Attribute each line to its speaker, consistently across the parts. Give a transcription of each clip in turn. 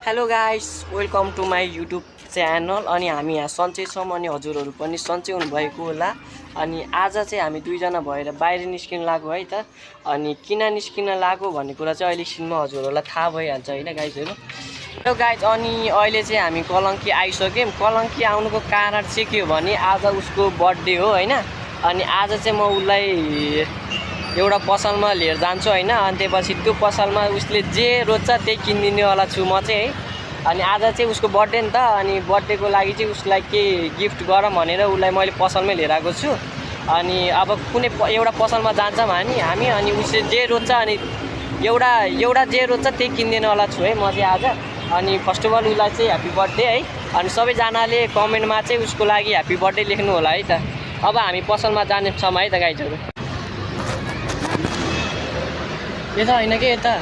Speaker 1: Hello guys, welcome to my YouTube channel. अनि हामी यहाँ सन्चै छौँ अनि हजुरहरू पनि सन्चै हुनुभएको होला। अनि आज चाहिँ हामी दुईजना भएर बाहिर निस्किन लाग्यो है त। अनि किन निस्किन लाग्यो भन्ने कुरा चाहिँ अहिले एकछिनमा हजुरहरूलाई थाहा भइहाल्छ होइन गाइसहरू। हेलो गाइस, अनि अहिले चाहिँ हामी कलङ्की आइसक्यौँ। कलङ्की आउनुको कारण चाहिँ के हो भने आज उसको बर्थडे हो होइन। अनि आज चाहिँ म उसलाई एउटा पसलमा लिएर जान्छु होइन। अनि त्यसपछि त्यो पसलमा उसले जे रोज्छ त्यही किनिदिनेवाला छु म चाहिँ है। अनि आज चाहिँ उसको बर्थडे नि त। अनि बर्थडेको लागि चाहिँ उसलाई के गिफ्ट गरौँ भनेर उसलाई मैले पसलमै लिएर आएको छु। अनि अब कुनै एउटा पसलमा जान्छ भने हामी अनि उसले जे रोज्छ अनि एउटा जे रोज्छ त्यही किनिदिनेवाला छु है म चाहिँ आज। अनि फर्स्ट अफ अल उसलाई चाहिँ ह्याप्पी बर्थडे है। अनि सबैजनाले कमेन्टमा चाहिँ उसको लागि ह्याप्पी बर्थडे लेख्नु होला है त। अब हामी पसलमा जानेछौँ है त गाइजहरू। यता होइन कि यता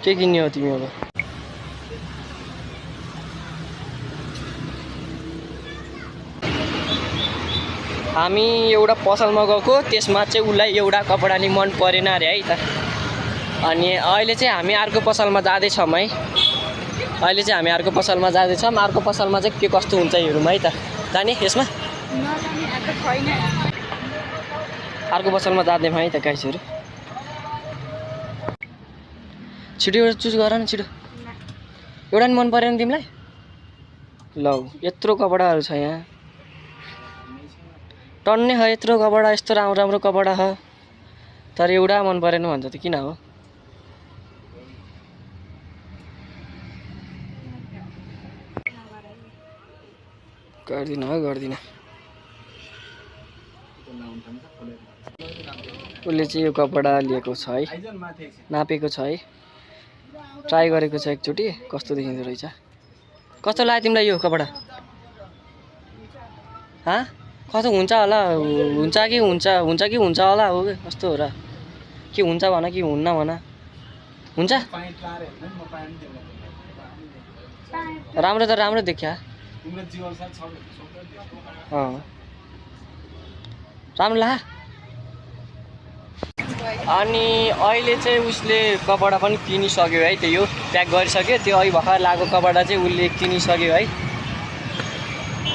Speaker 1: के किन्ने हो तिमी अब? हामी एउटा पसलमा गएको, त्यसमा चाहिँ उसलाई एउटा कपडा नि मन परेन अरे है त। अनि अहिले चाहिँ हामी अर्को पसलमा जाँदैछौँ है। अहिले चाहिँ हामी अर्को पसलमा जाँदैछौँ। अर्को पसलमा चाहिँ के कस्तो हुन्छ हेरौँ है त। जाने यसमा अर्को पसलमा जाँदैछौँ है त गाइसहरू। छिटो एउटा चुज गर न छिटो। एउटा नि मन परेन तिमीलाई? ल यत्रो कपडाहरू छ यहाँ, टन्नै छ यत्रो कपडा, यस्तो राम्रो राम्रो कपडा छ, तर एउटा मन परेन भन्छ त किन हो? गर्दिनँ हो गर्दिनँ। उसले चाहिँ यो कपडा लिएको छ है, नापेको छ है, ट्राई गरेको छ एकचोटि कस्तो देखिँदो रहेछ। कस्तो लाग्यो तिमीलाई यो कपडा? कस्तो हुन्छ होला? हुन्छ कि हुन्छ होला हो कि कस्तो हो र? के हुन्छ भन कि हुन्न भन। हुन्छ राम्रो त राम्रो देखिया। राम्रो ला। अनि अहिले चाहिँ उसले कपडा पनि किनिसक्यो है। त्यो प्याक गरिसक्यो। त्यो अघि भर्खर लागेको कपडा चाहिँ उसले किनिसक्यो है।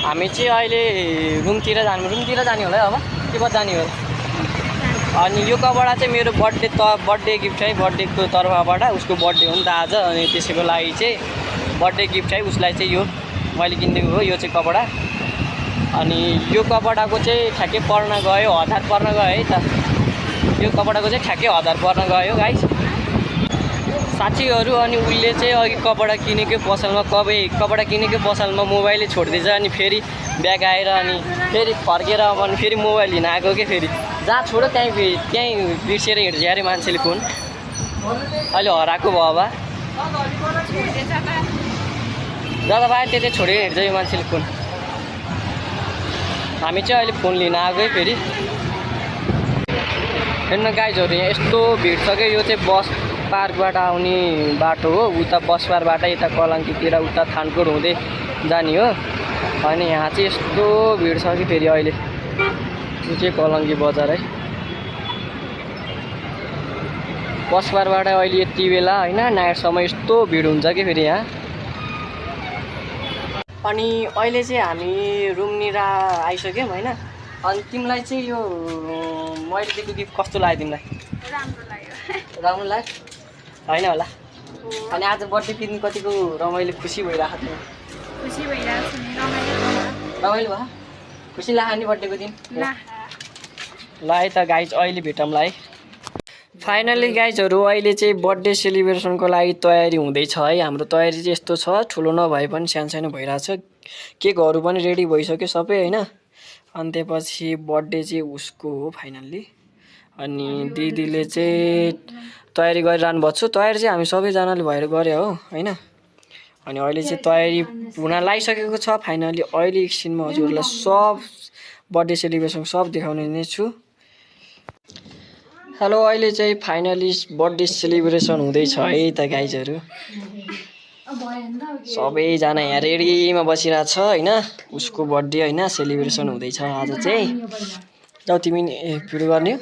Speaker 1: हामी चाहिँ अहिले रुमतिर जाने होला है अब के पो जाने हो। अनि यो कपडा चाहिँ मेरो बर्थडे गिफ्ट है, बर्थडेको तर्फबाट। उसको बर्थडे हो नि त आज। अनि त्यसैको लागि चाहिँ बर्थडे गिफ्ट है उसलाई चाहिँ यो मैले किनिदिएको हो यो चाहिँ कपडा। अनि यो कपडाको चाहिँ ठ्याक्कै पर्न गयो 1000 पर्न गयो है त। यो कपडाको चाहिँ ठ्याक्कै 1000 पर्न गयो गाइस साथीहरू। अनि उसले चाहिँ अघि कपडा किनेकै पसलमा कपडा किनेकै पसलमा मोबाइलै छोडिदिएछ। अनि फेरि ब्याग आएर अनि फेरि फर्केर अनि फेरि मोबाइल लिन आएको के फेरि जहाँ छोडो त्यहीँ बिर्सेर हिँड्छ अरे मान्छेले फोन। अहिले हराएको भयो अब जता पायो त्यतै छोडेर हिँड्छ यो मान्छेले फोन। हामी चाहिँ अहिले फोन लिन आएकै फेरि। हेर्नु गाइजहरू यहाँ यस्तो भिड छ कि यो चाहिँ बस पार्कबाट आउने बाटो हो। उता बस पार्कबाट यता कलङ्कीतिर उता थानकोट हुँदै जाने हो। अनि यहाँ चाहिँ यस्तो भिड छ कि फेरि अहिले यो चाहिँ कलङ्की बजार है। बस पार्कबाट अहिले यति बेला होइन नाइटसम्म यस्तो भिड हुन्छ कि फेरि यहाँ। अनि अहिले चाहिँ हामी रुमनिर आइसक्यौँ होइन। अनि तिमीलाई चाहिँ यो मैले दिएको गिफ्ट कस्तो लाग्यो तिमीलाई? राम्रो लाग्यो होइन होला? अनि आज बर्थडे दिन कतिको रमाइलो खुसी भइरहेको थियो? रमाइलो भयो? खुसी लाग्यो नि बर्थडेको दिन? ल है त गाइज अहिले भेटौँला है। फाइनली गाइजहरू अहिले चाहिँ बर्थडे सेलिब्रेसनको लागि तयारी हुँदैछ है। हाम्रो तयारी चाहिँ यस्तो छ, ठुलो नभए पनि सानो भइरहेछ। केकहरू पनि रेडी भइसक्यो सबै होइन। अनि त्यसपछि बर्थडे चाहिँ उसको हो फाइनल्ली। अनि दिदीले चाहिँ तयारी गरिरहनु भएको छ। तयारी चाहिँ हामी सबैजनाले भएर गरे हो होइन। अनि अहिले चाहिँ तयारी हुन लागिसकेको छ फाइनल्ली। अहिले एकछिनमा हजुरहरूलाई सब बर्थडे सेलिब्रेसन सब देखाउने नै छु। हेलो, अहिले चाहिँ फाइनली बर्थडे सेलिब्रेसन हुँदैछ है त गाइजहरू। सबैजना यहाँ रेडीमा बसिरहेको छ होइन। उसको बर्थडे होइन सेलिब्रेसन हुँदैछ आज चाहिँ। जाऊ तिमी भिडियो गर्ने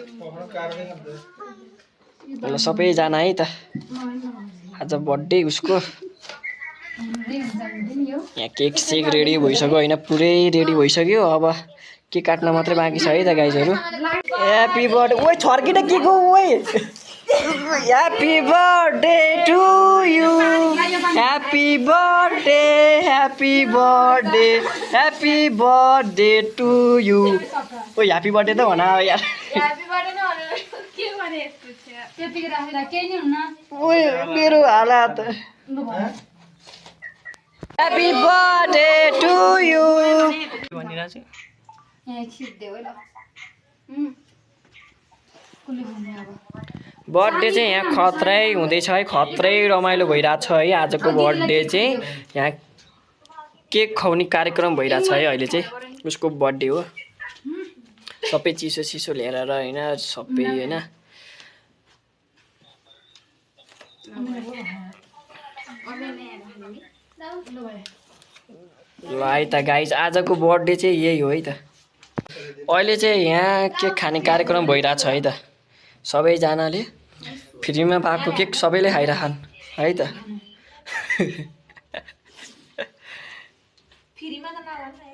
Speaker 1: ल सबैजना है त आज बर्थडे उसको यहाँ केक सेक रेडी भइसक्यो होइन पुरै रेडी भइसक्यो अब केक काट्न मात्रै बाँकी छ है त गाइजहरू ह्याप्पी बर्थडे ओइ छर्किन के को ओइ happy birthday to you happy birthday happy birthday happy birthday to you ओइ ह्याप्पी बर्थडे त भन यार ओइ मेरो हालत happy birthday to you birthday चाहिँ यहाँ खत्रै हुँदैछ है खत्रै रमाइलो भइरहेछ है आजको बर्थडे चाहिँ यहाँ केक खुवाउने कार्यक्रम भइरहेछ है अहिले चाहिँ उसको बर्थडे हो सबै चिसो चिसो लिएर र होइन सबै होइन ल है त गाइज आजको बर्थडे चाहिँ यही हो है त अहिले चाहिँ यहाँ केक खाने कार्यक्रम भइरहेछ है त सबैजनाले फ्रीमा पाएको केक सबैले खाइरहन् है त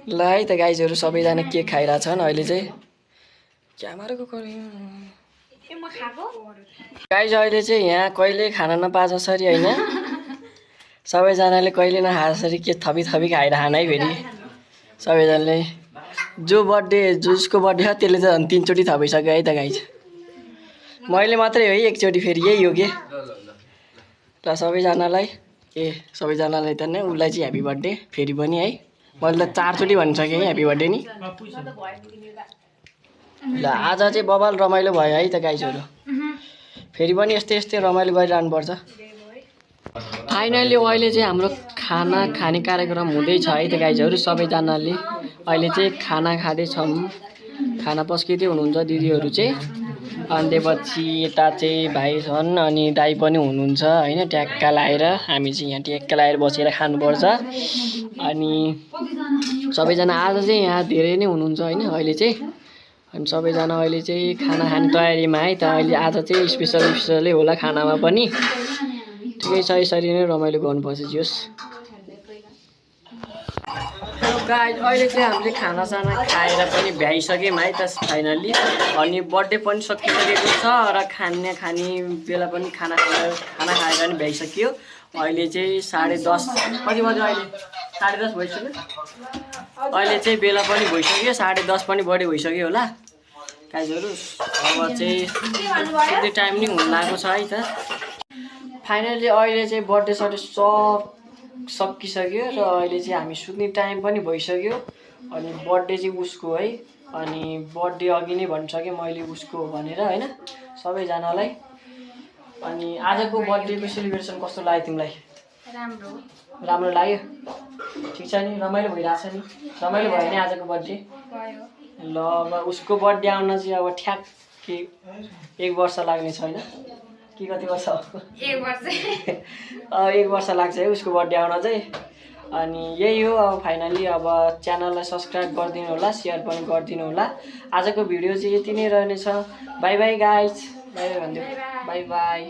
Speaker 1: ल है त गाइजहरू सबैजना केक खाइरहेछन् अहिले चाहिँ क्यामेराको गाइज अहिले चाहिँ यहाँ कहिले खाना नपाए जसरी होइन सबैजनाले कहिले नखाएसरी के थपी थपी खाइरहन् है फेरि सबैजनाले जो बर्थडे जसको बर्थडे हो त्यसले त झन् 3 चोटि थपिसक्यो है त गाइज मैले मात्रै हो है एकचोटि फेरि यही हो कि ल सबैजनालाई सबैजनालाई त नै उसलाई चाहिँ ह्याप्पी बर्थडे फेरि पनि है मैले त 4 चोटि भनिसकेँ है ह्याप्पी बर्थडे नि ल आज चाहिँ बबाल रमाइलो भयो है त गाइजहरू फेरि पनि यस्तै यस्तै रमाइलो गरिरहनुपर्छ फाइनली अहिले चाहिँ हाम्रो खाना खाने कार्यक्रम हुँदैछ है त गाइजहरू सबैजनाले अहिले चाहिँ खाना खाँदैछौँ खाना पस्किँदै हुनुहुन्छ दिदीहरू चाहिँ अनि त्यसपछि यता चाहिँ भाइ छन् अनि दाइ पनि हुनुहुन्छ होइन ट्याक्का लाएर हामी चाहिँ यहाँ ट्याक्का लाएर बसेर खानुपर्छ अनि सबैजना आज चाहिँ यहाँ धेरै नै हुनुहुन्छ होइन अहिले चाहिँ अनि सबैजना अहिले चाहिँ खाना खाने तयारीमा है त अहिले आज चाहिँ स्पेसलै होला खानामा पनि ठिकै छ यसरी नै रमाइलो गर्नुपर्छ जोस् गाइज अहिले चाहिँ हामीले खानासाना खाएर पनि भ्याइसक्यौँ है त फाइनल्ली अनि बर्थडे पनि सकिसकेको छ र खाने बेला पनि खाना खाएर पनि भ्याइसक्यो अहिले चाहिँ 10:30 कति बज्यो अहिले 10:30 भइसक्यो अहिले चाहिँ बेला पनि भइसक्यो 10:30 पनि बढी भइसक्यो होला गाइजहरू अब चाहिँ सुत्ने टाइम नि हुन लागेको छ है त फाइनली अहिले चाहिँ बर्थडे सडे सब सकिसक्यो र अहिले चाहिँ हामी सुत्ने टाइम पनि भइसक्यो अनि बर्थडे चाहिँ उसको है अनि बर्थडे अघि नै भनिसकेँ मैले उसको भनेर होइन सबैजनालाई अनि आजको बर्थडेको सेलिब्रेसन कस्तो लाग्यो तिमीलाई राम्रो लाग्यो ठिक छ नि रमाइलो भइरहेछ नि रमाइलो भयो नि आजको बर्थडे ल अब उसको बर्थडे आउन चाहिँ अब ठ्याक्कै 1 वर्ष लाग्ने छैन कि कति वर्ष 1 वर्ष लाग्छ है उसको बर्थडे आउन चाहिँ अनि यही हो अब फाइनली अब च्यानललाई सब्सक्राइब गरिदिनु होला सेयर पनि गरिदिनु होला आजको भिडियो चाहिँ यति नै रहनेछ by by guys by by भनिदिनु बाई बाई